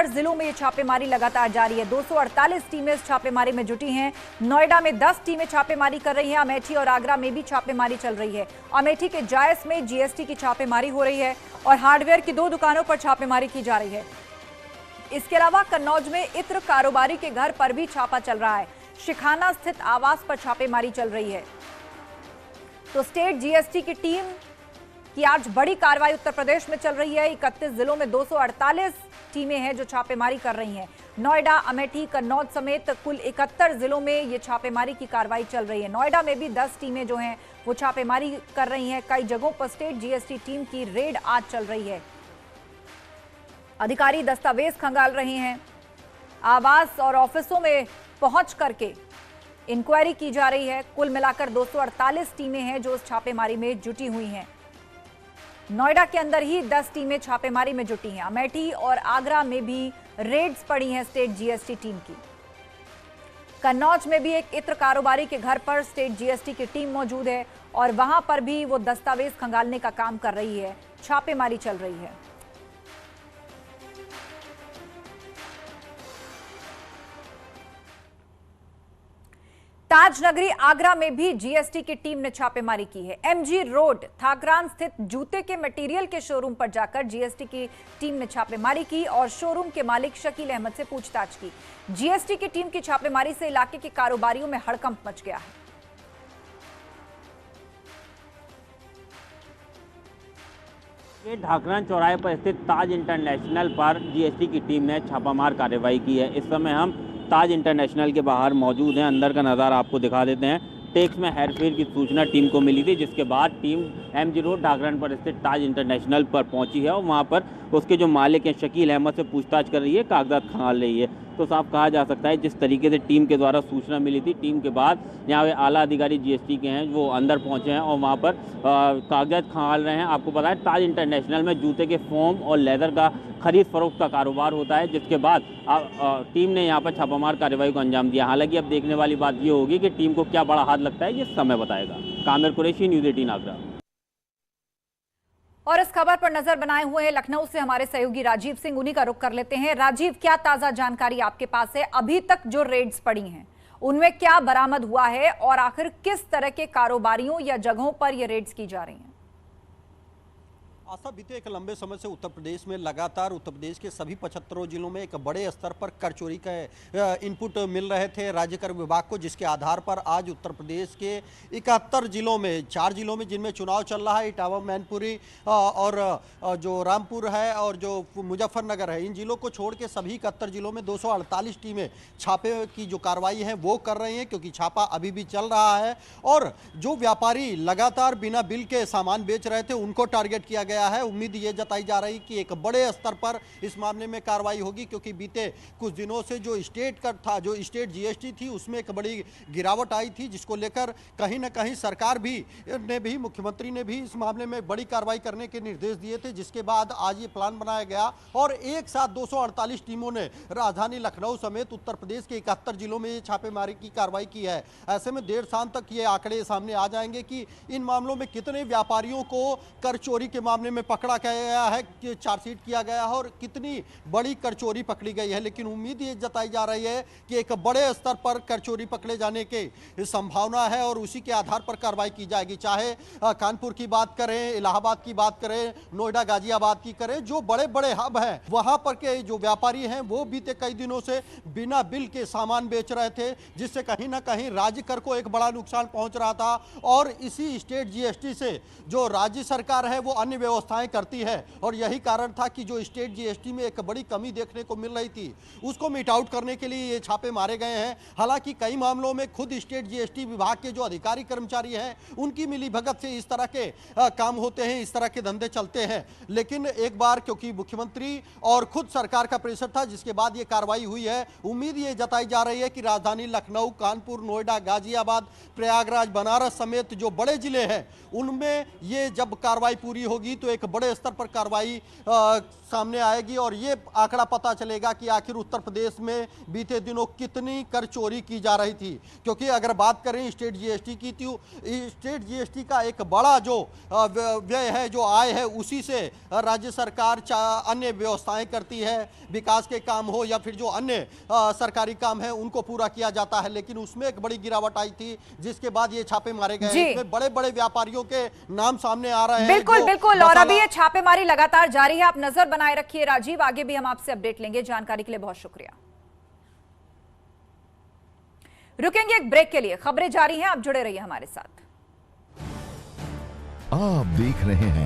जिलों में ये छापेमारी लगातार जारी है। 248 टीमें इस छापेमारी में जुटी हैं। नोएडा में 10 टीमें छापेमारी कर रही हैं। अमेठी और आगरा में भी छापेमारी चल रही है। अमेठी के जायस में जीएसटी की छापेमारी हो रही है और हार्डवेयर की 2 दुकानों पर छापेमारी की जा रही है। इसके अलावा कन्नौज में इत्र कारोबारी के घर पर भी छापा चल रहा है। शिखाना स्थित आवास पर छापेमारी चल रही है। तो स्टेट जीएसटी की टीम की आज बड़ी कार्रवाई उत्तर प्रदेश में चल रही है। 31 जिलों में 248 टीमें हैं जो छापेमारी कर रही हैं। नोएडा, अमेठी, कन्नौज समेत कुल 71 जिलों में ये छापेमारी की कार्रवाई चल रही है। नोएडा में भी 10 टीमें जो हैं वो छापेमारी कर रही हैं। कई जगहों पर स्टेट जीएसटी टीम की रेड आज चल रही है। अधिकारी दस्तावेज खंगाल रहे हैं। आवास और ऑफिसों में पहुंच करके इंक्वायरी की जा रही है। कुल मिलाकर 248 टीमें हैं जो इस छापेमारी में जुटी हुई हैं। नोएडा के अंदर ही 10 टीमें छापेमारी में जुटी हैं। अमेठी और आगरा में भी रेड्स पड़ी हैं स्टेट जीएसटी टीम की। कन्नौज में भी एक इत्र कारोबारी के घर पर स्टेट जीएसटी की टीम मौजूद है और वहां पर भी वो दस्तावेज खंगालने का काम कर रही है। छापेमारी चल रही है। ताजनगरी आगरा में भी जीएसटी की टीम ने छापेमारी की है। एमजी रोड थाकरान स्थित जूते के मटेरियल के शोरूम पर जाकर जीएसटी की टीम ने छापेमारी की और शोरूम के मालिक शकील अहमद से पूछताछ की। जीएसटी की टीम की छापेमारी से इलाके के कारोबारियों में हड़कंप मच गया है। ढाकरान चौराहे पर स्थित ताज इंटरनेशनल पर जीएसटी की टीम ने छापामार कार्रवाई की है। इस समय हम ताज इंटरनेशनल के बाहर मौजूद हैं। अंदर का नज़ारा आपको दिखा देते हैं। टैक्स में हेरफेर की सूचना टीम को मिली थी, जिसके बाद टीम एमजी रोड ढाकरान पर स्थित ताज इंटरनेशनल पर पहुंची है और वहां पर उसके जो मालिक हैं शकील अहमद से पूछताछ कर रही है, कागजात खंगाल रही है। तो साफ कहा जा सकता है जिस तरीके से टीम के द्वारा सूचना मिली थी, टीम के बाद यहाँ पे आला अधिकारी जीएसटी के हैं वो अंदर पहुंचे हैं और वहाँ पर कागजात खंगाल रहे हैं। आपको पता है ताज इंटरनेशनल में जूते के फोम और लेदर का खरीद फरोख्त का कारोबार होता है, जिसके बाद टीम ने यहाँ पर छापामार कार्रवाई को अंजाम दिया। हालांकि अब देखने वाली बात ये होगी कि टीम को क्या बड़ा हाथ लगता है, ये समय बताएगा। कामिर कुरैशी, न्यूज़ 18 आगरा। और इस खबर पर नजर बनाए हुए हैं लखनऊ से हमारे सहयोगी राजीव सिंह। उन्हीं का रुख कर लेते हैं। राजीव, क्या ताजा जानकारी आपके पास है? अभी तक जो रेड्स पड़ी हैं उनमें क्या बरामद हुआ है और आखिर किस तरह के कारोबारियों या जगहों पर ये रेड्स की जा रही हैं? आशा, बीते एक लंबे समय से उत्तर प्रदेश में लगातार उत्तर प्रदेश के सभी 75 जिलों में एक बड़े स्तर पर कर चोरी का इनपुट मिल रहे थे राज्य कर विभाग को, जिसके आधार पर आज उत्तर प्रदेश के 71 जिलों में, 4 जिलों में जिनमें चुनाव चल रहा है, इटावा, मैनपुरी और जो रामपुर है और जो मुजफ्फरनगर है, इन जिलों को छोड़ के सभी 71 जिलों में 248 टीमें छापे की जो कार्रवाई है वो कर रही हैं, क्योंकि छापा अभी भी चल रहा है। और जो व्यापारी लगातार बिना बिल के सामान बेच रहे थे उनको टारगेट किया गया है। उम्मीद ये जताई जा रही कि एक बड़े स्तर पर इस मामले में कार्रवाई होगी, क्योंकि बीते कुछ दिनों से जो स्टेट कर था, जो स्टेट जीएसटी थी, उसमें एक बड़ी गिरावट आई थी, जिसको लेकर कहीं ना कहीं सरकार भी मुख्यमंत्री ने भी इस मामले में बड़ी कार्रवाई करने के निर्देश दिए थे, जिसके बाद आज ये प्लान बनाया गया और एक साथ 248 टीमों ने राजधानी लखनऊ समेत उत्तर प्रदेश के 71 जिलों में चापेमारी की कार्रवाई की है। ऐसे में देर शाम तक ये आंकड़े सामने आ जाएंगे कि इन मामलों में कितने व्यापारियों को कर चोरी के मामले में पकड़ा गया है, कि चार्जशीट किया गया है और कितनी बड़ी कर चोरी पकड़ी गई है। लेकिन उम्मीद ये जताई जा रही है कि एक बड़े स्तर पर कर चोरी पकड़े जाने की संभावना है और उसी के आधार पर कार्रवाई की जाएगी। चाहे कानपुर की बात करें, इलाहाबाद की बात करें, नोएडा, गाजियाबाद की करें, जो बड़े बड़े हब हैं वहां पर के जो व्यापारी हैं वो बीते कई दिनों से बिना बिल के सामान बेच रहे थे, जिससे कहीं ना कहीं राज्य कर को एक बड़ा नुकसान पहुंच रहा था। और इसी स्टेट जीएसटी से जो राज्य सरकार है वो अन्य व्यवस्थाएं करती है और यही कारण था कि जो स्टेट जीएसटी में एक बड़ी कमी देखने को मिल रही थी उसको मिट आउट करने के लिए ये छापे मारे गए हैं। हालांकि कई मामलों में खुद स्टेट जीएसटी विभाग के जो अधिकारी कर्मचारी हैं उनकी मिलीभगत से इस तरह के काम होते हैं, इस तरह के धंधे चलते हैं। लेकिन एक बार क्योंकि मुख्यमंत्री और खुद सरकार का प्रेशर था, जिसके बाद ये कार्रवाई हुई है। उम्मीद ये जताई जा रही है कि राजधानी लखनऊ, कानपुर, नोएडा, गाजियाबाद, प्रयागराज, बनारस समेत जो बड़े जिले हैं उनमें ये जब कार्रवाई पूरी होगी तो तो एक बड़े स्तर पर कार्रवाई सामने आएगी और ये आंकड़ा पता चलेगा कि आखिर उत्तर प्रदेश में बीते दिनों कितनी कर चोरी की जा रही थी। क्योंकि अगर बात करें स्टेट जीएसटी की तो स्टेट जीएसटी का एक बड़ा जो व्यय है, जो आय है, उसी से राज्य सरकार अन्य व्यवस्थाएं करती है, विकास के काम हो या फिर जो अन्य सरकारी काम है उनको पूरा किया जाता है। लेकिन उसमें एक बड़ी गिरावट आई थी, जिसके बाद ये छापे मारे गए। इसमें बड़े बड़े व्यापारियों के नाम सामने आ रहे हैं। बिल्कुल बिल्कुल, और अभी ये छापेमारी लगातार जारी है। आप नजर बनाए रखिए राजीव, आगे भी हम आपसे अपडेट लेंगे। जानकारी के लिए बहुत शुक्रिया। रुकेंगे एक ब्रेक के लिए, खबरें जारी हैं, आप जुड़े रहिए हमारे साथ। आप देख रहे हैं